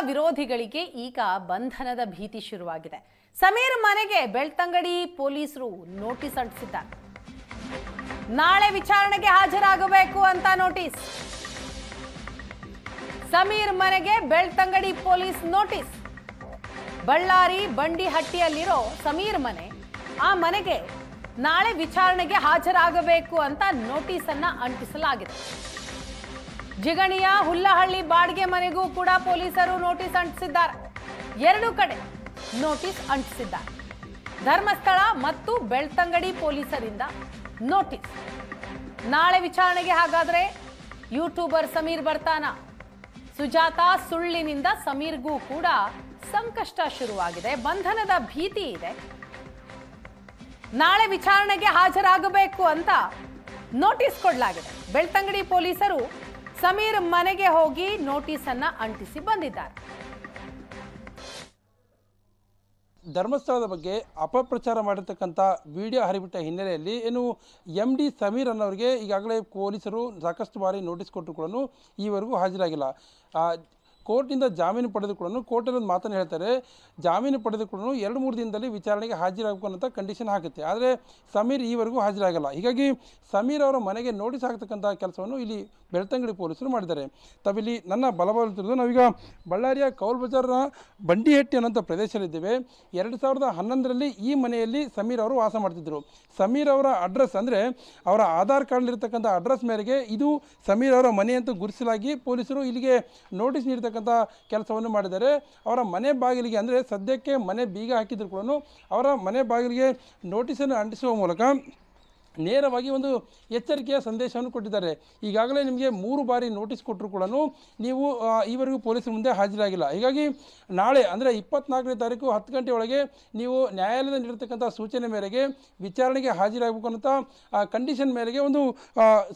ವಿರೋಧಿಗಳಿಗೆ ಈಗ ಬಂಧನದ ಭೀತಿ ಶುರುವಾಗಿದೆ. ಸಮೀರ್ ಮನೆಗೆ ಬೆಳ್ತಂಗಡಿ ಪೊಲೀಸರು ನೋಟಿಸ್ ಅಂಟಿಸಿದ್ದಾರೆ. ನಾಳೆ ವಿಚಾರಣೆಗೆ ಹಾಜರಾಗಬೇಕು ಅಂತ ನೋಟಿಸ್. ಸಮೀರ್ ಮನೆಗೆ ಬೆಳ್ತಂಗಡಿ ಪೊಲೀಸ್ ನೋಟಿಸ್. ಬಳ್ಳಾರಿ ಬಂಡಿಹಟ್ಟಿಯಲ್ಲಿರೋ ಸಮೀರ್ ಮನೆ, ಆ ಮನೆಗೆ ನಾಳೆ ವಿಚಾರಣೆಗೆ ಹಾಜರಾಗಬೇಕು ಅಂತ ನೋಟಿಸ್ ಅನ್ನ ಅಂಟಿಸಲಾಗಿದೆ. ಜಿಗಣಿಯ ಹುಲ್ಲಹಳ್ಳಿ ಬಾಡಿಗೆ ಮನೆಗೂ ಕೂಡ ಪೊಲೀಸರು ನೋಟಿಸ್ ಅಂಟಿಸಿದ್ದಾರೆ. ಎರಡು ಕಡೆ ನೋಟಿಸ್ ಅಂಟಿಸಿದ್ದಾರೆ. ಧರ್ಮಸ್ಥಳ ಮತ್ತು ಬೆಳ್ತಂಗಡಿ ಪೊಲೀಸರಿಂದ ನೋಟಿಸ್. ನಾಳೆ ವಿಚಾರಣೆಗೆ ಹಾಗಾದ್ರೆ ಯೂಟ್ಯೂಬರ್ ಸಮೀರ್ ಬರ್ತಾನ? ಸುಜಾತಾ ಸುಳ್ಳಿನಿಂದ ಸಮೀರ್ಗೂ ಕೂಡ ಸಂಕಷ್ಟ ಶುರುವಾಗಿದೆ. ಬಂಧನದ ಭೀತಿ ಇದೆ. ನಾಳೆ ವಿಚಾರಣೆಗೆ ಹಾಜರಾಗಬೇಕು ಅಂತ ನೋಟಿಸ್ ಕೊಡಲಾಗಿದೆ. ಬೆಳ್ತಂಗಡಿ ಪೊಲೀಸರು ಸಮೀರ್ ಮನೆಗೆ ಹೋಗಿ ನೋಟಿಸ್ ಅನ್ನ ಅಂಟಿಸಿ ಬಂದಿದ್ದಾರೆ. ಧರ್ಮಸ್ಥಳದ ಬಗ್ಗೆ ಅಪಪ್ರಚಾರ ಮಾಡಿರ್ತಕ್ಕಂಥ ವಿಡಿಯೋ ಹರಿಬಿಟ್ಟ ಹಿನ್ನೆಲೆಯಲ್ಲಿ MD ಸಮೀರ್ ಅನ್ನೋರಿಗೆ ಈಗಾಗಲೇ ಪೊಲೀಸರು ಸಾಕಷ್ಟು ಬಾರಿ ನೋಟಿಸ್ ಕೊಟ್ಟರು ಕೂಡ ಈವರೆಗೂ ಹಾಜರಾಗಿಲ್ಲ. ಕೋರ್ಟ್ನಿಂದ ಜಾಮೀನು ಪಡೆದು ಕೂಡ ಕೋರ್ಟಲ್ಲಿ ಒಂದು ಮಾತನ್ನು ಹೇಳ್ತಾರೆ, ಜಾಮೀನು ಪಡೆದು ಕೂಡ 2-3 ದಿನದಲ್ಲಿ ವಿಚಾರಣೆಗೆ ಹಾಜರಾಗಬೇಕು ಅನ್ನೋ ಕಂಡೀಷನ್ ಆಗುತ್ತೆ. ಆದರೆ ಸಮೀರ್ ಈವರೆಗೂ ಹಾಜರಾಗಲ್ಲ. ಹೀಗಾಗಿ ಸಮೀರ್ ಅವರ ಮನೆಗೆ ನೋಟಿಸ್ ಆಗ್ತಕ್ಕಂಥ ಕೆಲಸವನ್ನು ಇಲ್ಲಿ ಬೆಳ್ತಂಗಡಿ ಪೊಲೀಸರು ಮಾಡಿದ್ದಾರೆ. ತಾವಿಲ್ಲಿ ನನ್ನ ಬಲಬಲತಿರೋದು ನಾವೀಗ ಬಳ್ಳಾರಿಯ ಕೌಲ್ ಬಜಾರ್ನ ಬಂಡಿಹಟ್ಟಿ ಅನ್ನೋಂಥ ಪ್ರದೇಶದಲ್ಲಿದ್ದೇವೆ. 2011ರಲ್ಲಿ ಈ ಮನೆಯಲ್ಲಿ ಸಮೀರ್ ಅವರು ವಾಸ ಮಾಡ್ತಿದ್ದರು. ಸಮೀರ್ ಅವರ ಅಡ್ರೆಸ್ ಅಂದರೆ ಅವರ ಆಧಾರ್ ಕಾರ್ಡ್ಲಿರ್ತಕ್ಕಂಥ ಅಡ್ರೆಸ್ ಮೇರೆಗೆ ಇದು ಸಮೀರ್ ಅವರ ಮನೆ ಅಂತ ಗುರುತಿಸಲಾಗಿ ಪೊಲೀಸರು ಇಲ್ಲಿಗೆ ನೋಟಿಸ್ ನೀಡ್ತಕ್ಕಂಥ ಕೆಲಸವನ್ನು ಮಾಡಿದ್ದಾರೆ. ಅವರ ಮನೆ ಬಾಗಿಲಿಗೆ ಅಂದರೆ ಸದ್ಯಕ್ಕೆ ಮನೆ ಬೀಗ ಹಾಕಿದ್ರು ಕೂಡ ಅವರ ಮನೆ ಬಾಗಿಲಿಗೆ ನೋಟಿಸನ್ನು ಅಂಟಿಸುವ ಮೂಲಕ ನೇರವಾಗಿ ಒಂದು ಎಚ್ಚರಿಕೆಯ ಸಂದೇಶವನ್ನು ಕೊಟ್ಟಿದ್ದಾರೆ. ಈಗಾಗಲೇ ನಿಮಗೆ 3 ಬಾರಿ ನೋಟಿಸ್ ಕೊಟ್ಟರು ಕೂಡ ನೀವು ಈವರೆಗೂ ಪೊಲೀಸರ ಮುಂದೆ ಹಾಜರಾಗಿಲ್ಲ. ಹೀಗಾಗಿ ನಾಳೆ ಅಂದರೆ 24ನೇ ತಾರೀಕು 10 ಗಂಟೆ ಒಳಗೆ ನೀವು ನ್ಯಾಯಾಲಯದ ನೀಡಿರ್ತಕ್ಕಂಥ ಸೂಚನೆ ಮೇರೆಗೆ ವಿಚಾರಣೆಗೆ ಹಾಜರಾಗಬೇಕು ಅನ್ನೋ ಕಂಡೀಷನ್ ಮೇರೆಗೆ ಒಂದು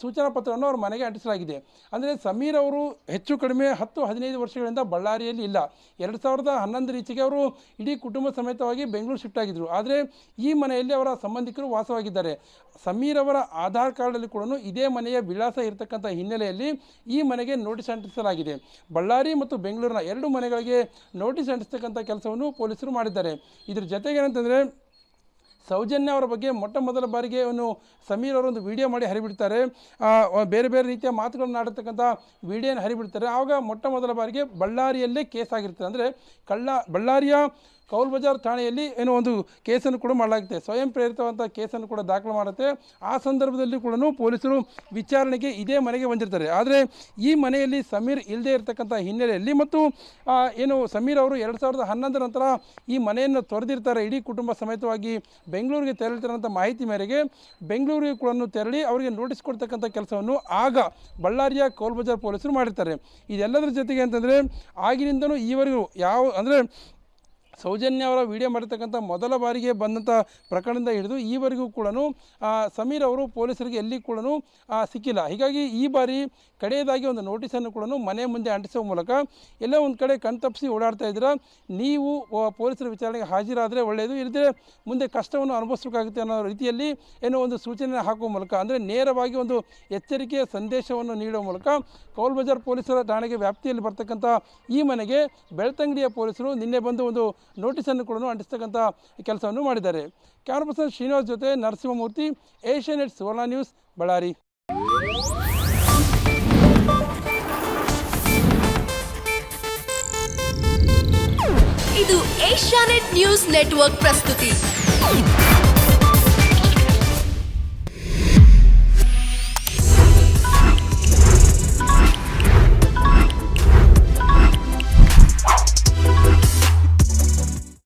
ಸೂಚನಾ ಪತ್ರವನ್ನು ಅವ್ರ ಮನೆಗೆ ಅಂಟಿಸಲಾಗಿದೆ. ಅಂದರೆ ಸಮೀರ್ ಅವರು ಹೆಚ್ಚು ಕಡಿಮೆ 10-15 ವರ್ಷಗಳಿಂದ ಬಳ್ಳಾರಿಯಲ್ಲಿ ಇಲ್ಲ. 2011 ಈಚೆಗೆ ಅವರು ಇಡೀ ಕುಟುಂಬ ಸಮೇತವಾಗಿ ಬೆಂಗಳೂರು ಶಿಫ್ಟ್ ಆಗಿದ್ದರು. ಆದರೆ ಈ ಮನೆಯಲ್ಲಿ ಅವರ ಸಂಬಂಧಿಕರು ವಾಸವಾಗಿದ್ದಾರೆ. ಸಮೀರ್ ಅವರ ಆಧಾರ್ ಕಾರ್ಡಲ್ಲಿ ಕೂಡ ಇದೇ ಮನೆಯ ವಿಳಾಸ ಇರತಕ್ಕಂಥ ಹಿನ್ನೆಲೆಯಲ್ಲಿ ಈ ಮನೆಗೆ ನೋಟಿಸ್ ಅಂಟಿಸಲಾಗಿದೆ. ಬಳ್ಳಾರಿ ಮತ್ತು ಬೆಂಗಳೂರಿನ 2 ಮನೆಗಳಿಗೆ ನೋಟಿಸ್ ಅಂಟಿಸ್ತಕ್ಕಂಥ ಕೆಲಸವನ್ನು ಪೊಲೀಸರು ಮಾಡಿದ್ದಾರೆ. ಇದ್ರ ಜೊತೆಗೆ ಏನಂತಂದರೆ ಸೌಜನ್ಯ ಅವರ ಬಗ್ಗೆ ಮೊದಲ ಬಾರಿಗೆ ಸಮೀರ್ ಅವರೊಂದು ವಿಡಿಯೋ ಮಾಡಿ ಹರಿಬಿಡ್ತಾರೆ. ಬೇರೆ ಬೇರೆ ರೀತಿಯ ಮಾತುಗಳನ್ನು ಆಡಿರ್ತಕ್ಕಂಥ ವಿಡಿಯೋನ ಹರಿಬಿಡ್ತಾರೆ. ಆವಾಗ ಮೊದಲ ಬಾರಿಗೆ ಬಳ್ಳಾರಿಯಲ್ಲೇ ಕೇಸ್ ಆಗಿರ್ತದೆ. ಅಂದರೆ ಬಳ್ಳಾರಿಯ ಕೌಲ್ ಬಜಾರ್ ಠಾಣೆಯಲ್ಲಿ ಒಂದು ಕೇಸನ್ನು ಕೂಡ ಮಾಡಲಾಗುತ್ತೆ. ಸ್ವಯಂ ಪ್ರೇರಿತವಂಥ ಕೇಸನ್ನು ಕೂಡ ದಾಖಲು ಮಾಡುತ್ತೆ. ಆ ಸಂದರ್ಭದಲ್ಲಿ ಕೂಡ ಪೊಲೀಸರು ವಿಚಾರಣೆಗೆ ಇದೇ ಮನೆಗೆ ಬಂದಿರ್ತಾರೆ. ಆದರೆ ಈ ಮನೆಯಲ್ಲಿ ಸಮೀರ್ ಇಲ್ಲದೆ ಇರತಕ್ಕಂಥ ಹಿನ್ನೆಲೆಯಲ್ಲಿ ಮತ್ತು ಸಮೀರ್ ಅವರು 2011 ನಂತರ ಈ ಮನೆಯನ್ನು ತೊರೆದಿರ್ತಾರೆ. ಇಡೀ ಕುಟುಂಬ ಸಮೇತವಾಗಿ ಬೆಂಗಳೂರಿಗೆ ತೆರಳಿರ್ತಾರಂಥ ಮಾಹಿತಿ ಮೇರೆಗೆ ಬೆಂಗಳೂರಿಗೆ ಕೂಡ ತೆರಳಿ ಅವರಿಗೆ ನೋಟಿಸ್ ಕೊಡ್ತಕ್ಕಂಥ ಕೆಲಸವನ್ನು ಆಗ ಬಳ್ಳಾರಿಯ ಕೌಲ್ ಬಜಾರ್ ಪೊಲೀಸರು ಮಾಡಿರ್ತಾರೆ. ಇದೆಲ್ಲದರ ಜೊತೆಗೆ ಅಂತಂದರೆ ಆಗಿನಿಂದಲೂ ಈವರೆಗೂ ಅಂದರೆ ಸೌಜನ್ಯ ಅವರ ವಿಡಿಯೋ ಮಾಡಿರ್ತಕ್ಕಂಥ ಮೊದಲ ಬಾರಿಗೆ ಬಂದಂಥ ಪ್ರಕರಣದಿಂದ ಹಿಡಿದು ಈವರೆಗೂ ಕೂಡ ಸಮೀರ್ ಅವರು ಪೊಲೀಸರಿಗೆ ಎಲ್ಲಿ ಕೂಡ ಸಿಕ್ಕಿಲ್ಲ. ಹೀಗಾಗಿ ಈ ಬಾರಿ ಕಡೆಯದಾಗಿ ಒಂದು ನೋಟಿಸನ್ನು ಕೂಡ ಮನೆ ಮುಂದೆ ಅಂಟಿಸುವ ಮೂಲಕ ಎಲ್ಲೋ ಒಂದು ಕಡೆ ಕಣ್ತಪ್ಪಿಸಿ ಓಡಾಡ್ತಾ ಇದ್ದೀರಾ, ನೀವು ಪೊಲೀಸರ ವಿಚಾರಣೆಗೆ ಹಾಜರಾದರೆ ಒಳ್ಳೆಯದು, ಇಲ್ಲದೆ ಮುಂದೆ ಕಷ್ಟವನ್ನು ಅನುಭವಿಸಬೇಕಾಗುತ್ತೆ ಅನ್ನೋ ರೀತಿಯಲ್ಲಿ ಒಂದು ಸೂಚನೆ ಹಾಕುವ ಮೂಲಕ ಅಂದರೆ ನೇರವಾಗಿ ಒಂದು ಎಚ್ಚರಿಕೆಯ ಸಂದೇಶವನ್ನು ನೀಡುವ ಮೂಲಕ ಕೌಲ್ ಬಜಾರ್ ಪೊಲೀಸರ ಠಾಣೆಗೆ ವ್ಯಾಪ್ತಿಯಲ್ಲಿ ಬರ್ತಕ್ಕಂಥ ಈ ಮನೆಗೆ ಬೆಳ್ತಂಗಡಿಯ ಪೊಲೀಸರು ನಿನ್ನೆ ಬಂದು ಒಂದು ನೋಟಿಸನ್ನು ಕೂಡ ಅಂಟಿಸ್ತಕ್ಕಂಥ ಕೆಲಸವನ್ನು ಮಾಡಿದ್ದಾರೆ. ಕ್ಯಾಮರಾ ಪರ್ಸನ್ ಶ್ರೀನಿವಾಸ್ ಜೊತೆ ನರಸಿಂಹಮೂರ್ತಿ, ಏಷ್ಯಾನೆಟ್ ಸುವರ್ಣ ನ್ಯೂಸ್, ಬಳ್ಳಾರಿ. ಇದು ಏಷ್ಯಾನೆಟ್ ನ್ಯೂಸ್ ನೆಟ್ವರ್ಕ್ ಪ್ರಸ್ತುತಿ.